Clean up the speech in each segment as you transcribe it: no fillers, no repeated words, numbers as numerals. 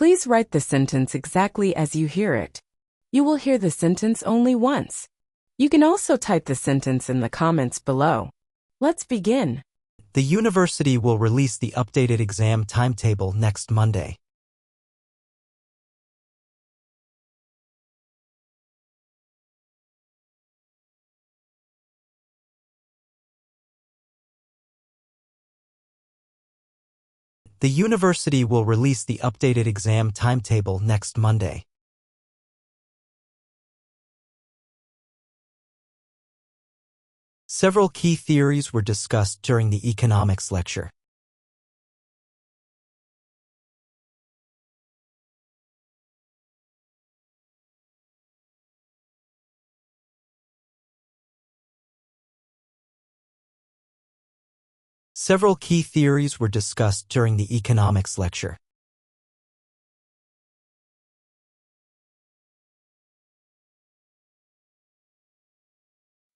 Please write the sentence exactly as you hear it. You will hear the sentence only once. You can also type the sentence in the comments below. Let's begin. The university will release the updated exam timetable next Monday. The university will release the updated exam timetable next Monday. Several key theories were discussed during the economics lecture. Several key theories were discussed during the economics lecture.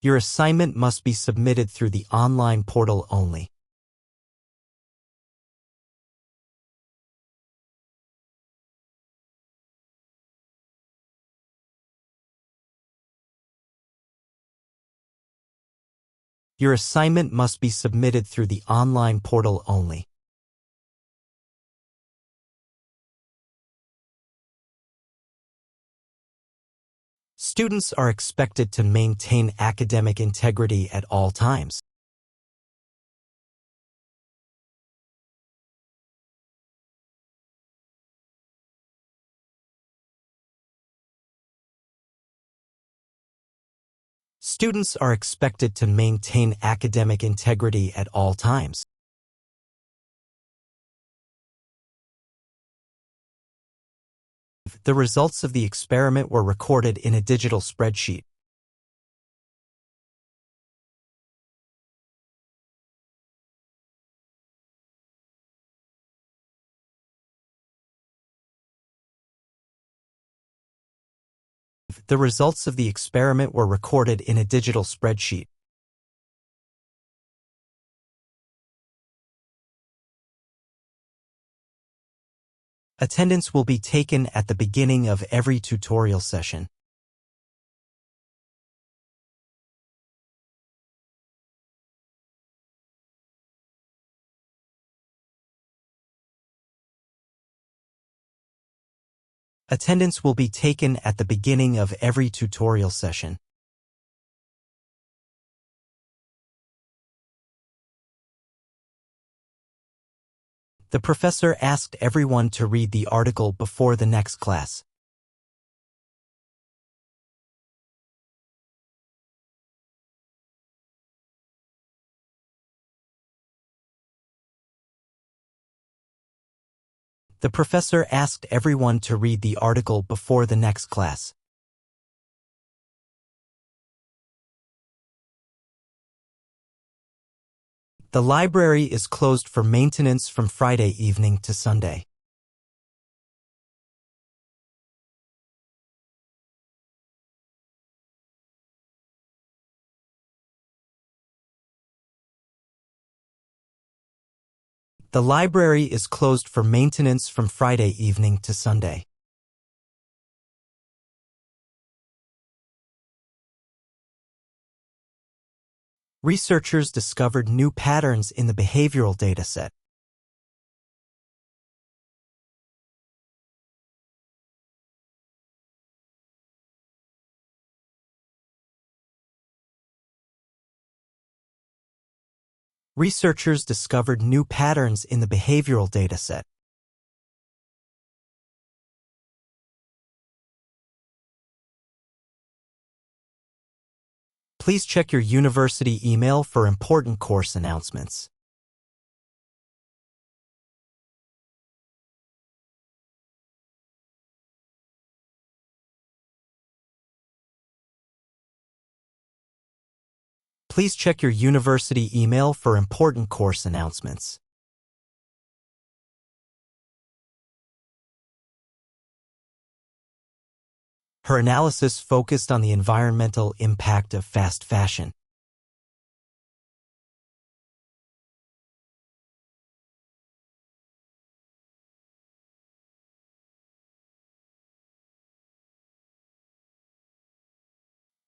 Your assignment must be submitted through the online portal only. Your assignment must be submitted through the online portal only. Students are expected to maintain academic integrity at all times. Students are expected to maintain academic integrity at all times. The results of the experiment were recorded in a digital spreadsheet. The results of the experiment were recorded in a digital spreadsheet. Attendance will be taken at the beginning of every tutorial session. Attendance will be taken at the beginning of every tutorial session. The professor asked everyone to read the article before the next class. The professor asked everyone to read the article before the next class. The library is closed for maintenance from Friday evening to Sunday. The library is closed for maintenance from Friday evening to Sunday. Researchers discovered new patterns in the behavioral dataset. Researchers discovered new patterns in the behavioral dataset. Please check your university email for important course announcements. Please check your university email for important course announcements. Her analysis focused on the environmental impact of fast fashion.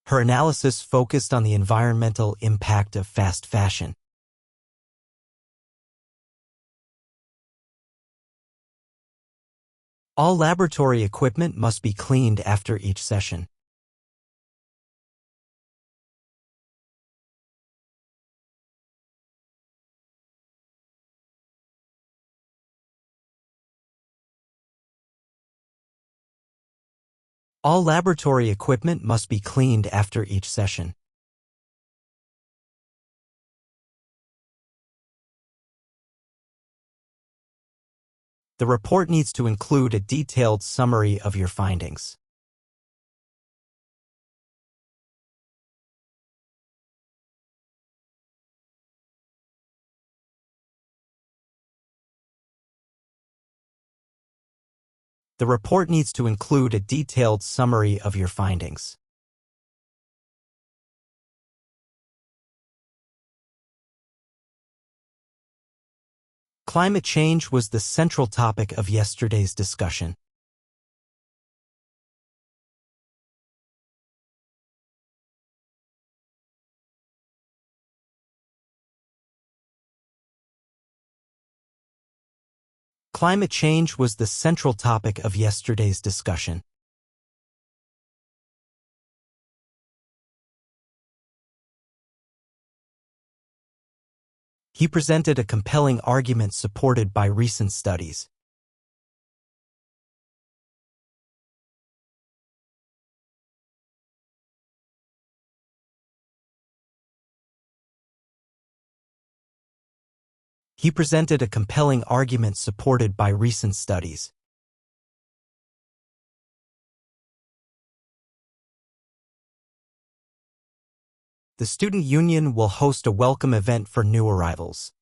Her analysis focused on the environmental impact of fast fashion. All laboratory equipment must be cleaned after each session. All laboratory equipment must be cleaned after each session. The report needs to include a detailed summary of your findings. The report needs to include a detailed summary of your findings. Climate change was the central topic of yesterday's discussion. Climate change was the central topic of yesterday's discussion. He presented a compelling argument supported by recent studies. He presented a compelling argument supported by recent studies. The student union will host a welcome event for new arrivals.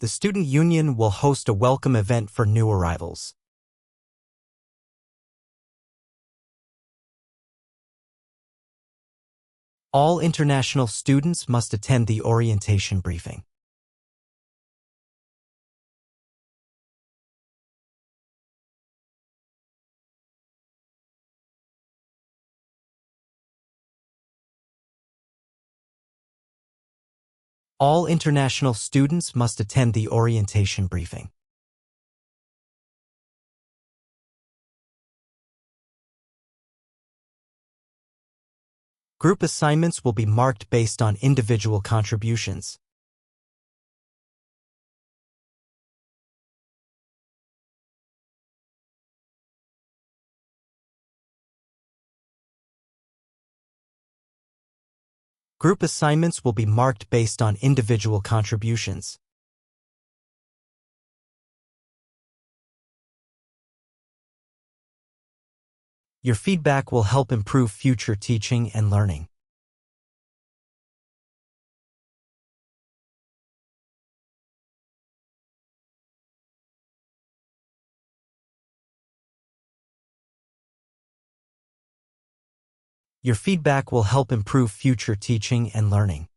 The student union will host a welcome event for new arrivals. All international students must attend the orientation briefing. All international students must attend the orientation briefing. Group assignments will be marked based on individual contributions. Group assignments will be marked based on individual contributions. Your feedback will help improve future teaching and learning. Your feedback will help improve future teaching and learning.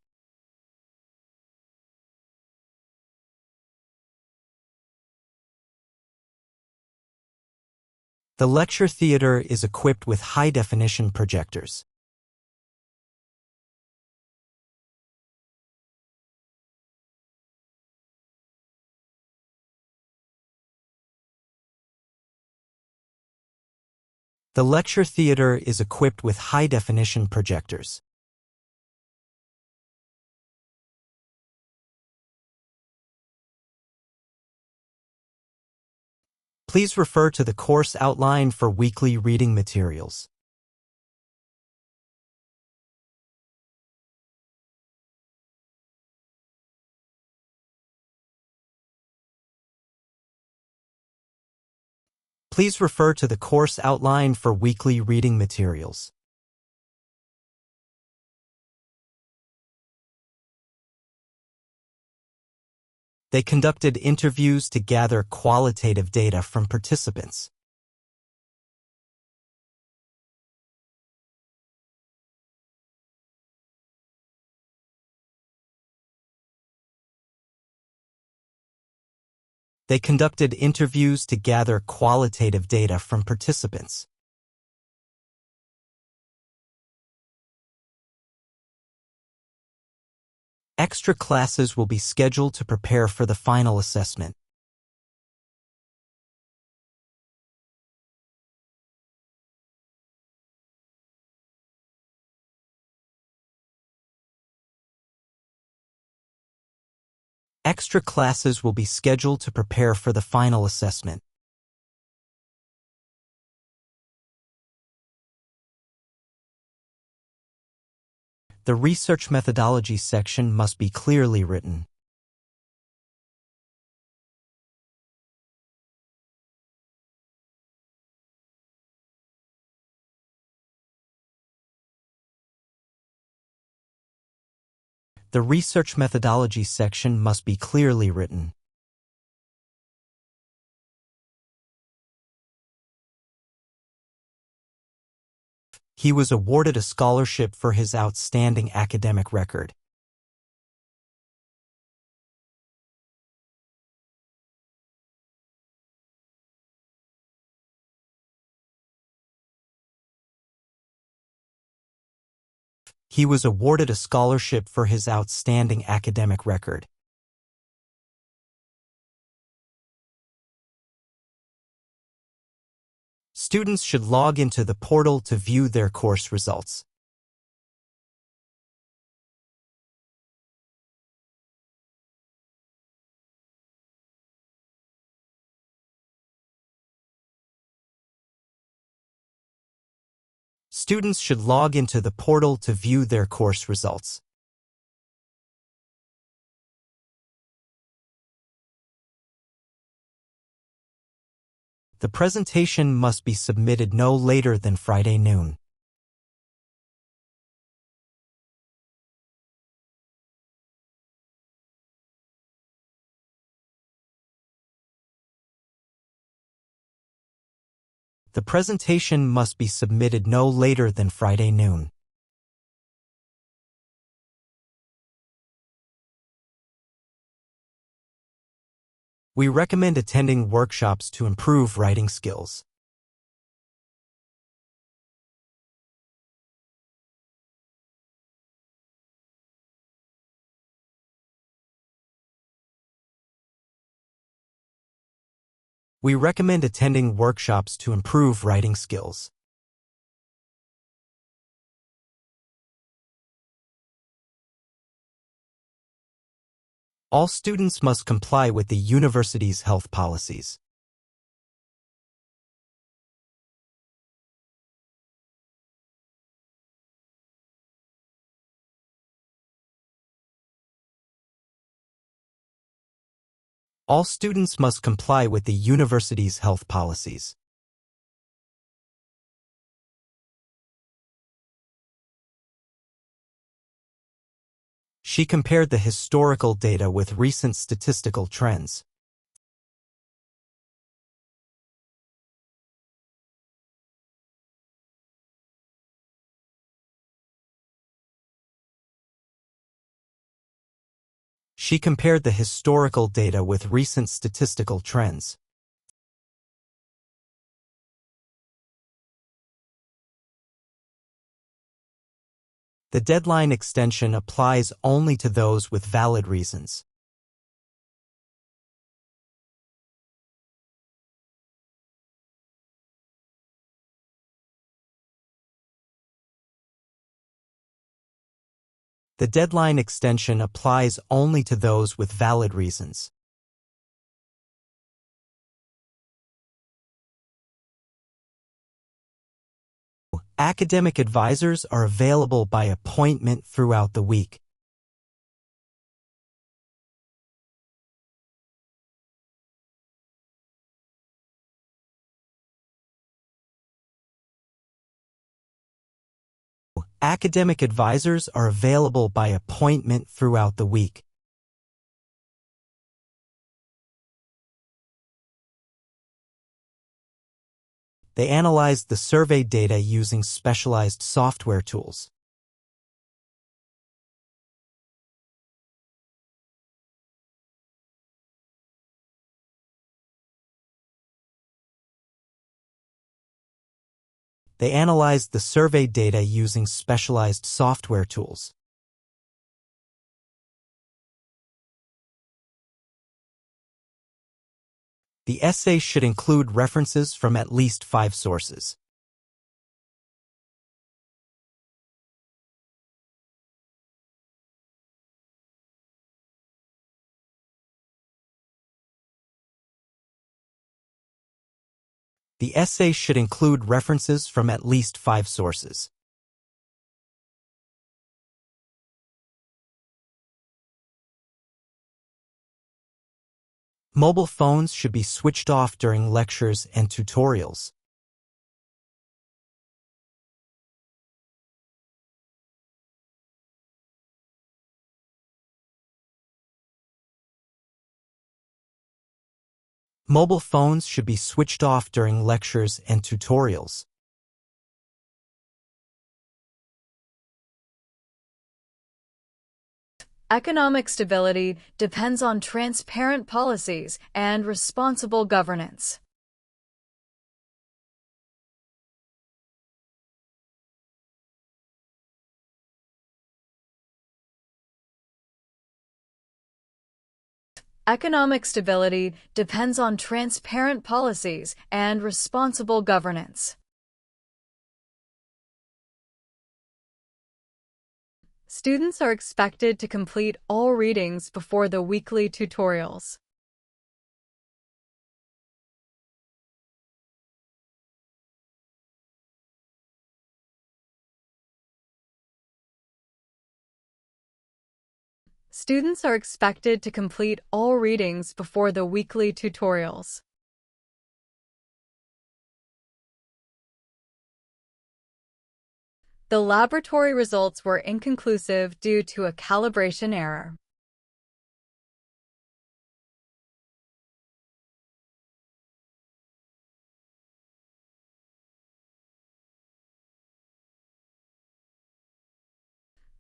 The lecture theater is equipped with high-definition projectors. The lecture theater is equipped with high-definition projectors. Please refer to the course outline for weekly reading materials. Please refer to the course outline for weekly reading materials. They conducted interviews to gather qualitative data from participants. They conducted interviews to gather qualitative data from participants. Extra classes will be scheduled to prepare for the final assessment. Extra classes will be scheduled to prepare for the final assessment. The research methodology section must be clearly written. The research methodology section must be clearly written. He was awarded a scholarship for his outstanding academic record. He was awarded a scholarship for his outstanding academic record. Students should log into the portal to view their course results. Students should log into the portal to view their course results. The presentation must be submitted no later than Friday noon. The presentation must be submitted no later than Friday noon. We recommend attending workshops to improve writing skills. We recommend attending workshops to improve writing skills. All students must comply with the university's health policies. All students must comply with the university's health policies. She compared the historical data with recent statistical trends. She compared the historical data with recent statistical trends. The deadline extension applies only to those with valid reasons. The deadline extension applies only to those with valid reasons. Academic advisors are available by appointment throughout the week. Academic advisors are available by appointment throughout the week. They analyzed the survey data using specialized software tools. They analyzed the survey data using specialized software tools. The essay should include references from at least 5 sources. The essay should include references from at least 5 sources. Mobile phones should be switched off during lectures and tutorials. Mobile phones should be switched off during lectures and tutorials. Economic stability depends on transparent policies and responsible governance. Economic stability depends on transparent policies and responsible governance. Students are expected to complete all readings before the weekly tutorials. Students are expected to complete all readings before the weekly tutorials. The laboratory results were inconclusive due to a calibration error.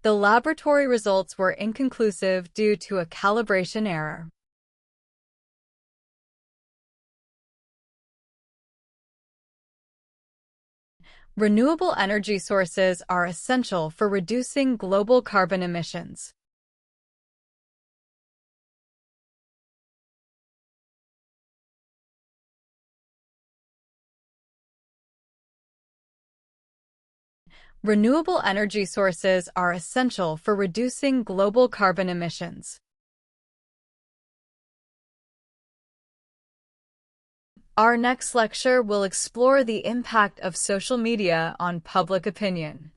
The laboratory results were inconclusive due to a calibration error. Renewable energy sources are essential for reducing global carbon emissions. Renewable energy sources are essential for reducing global carbon emissions. Our next lecture will explore the impact of social media on public opinion.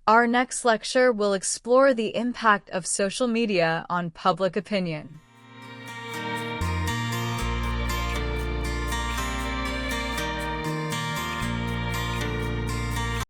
Our next lecture will explore the impact of social media on public opinion.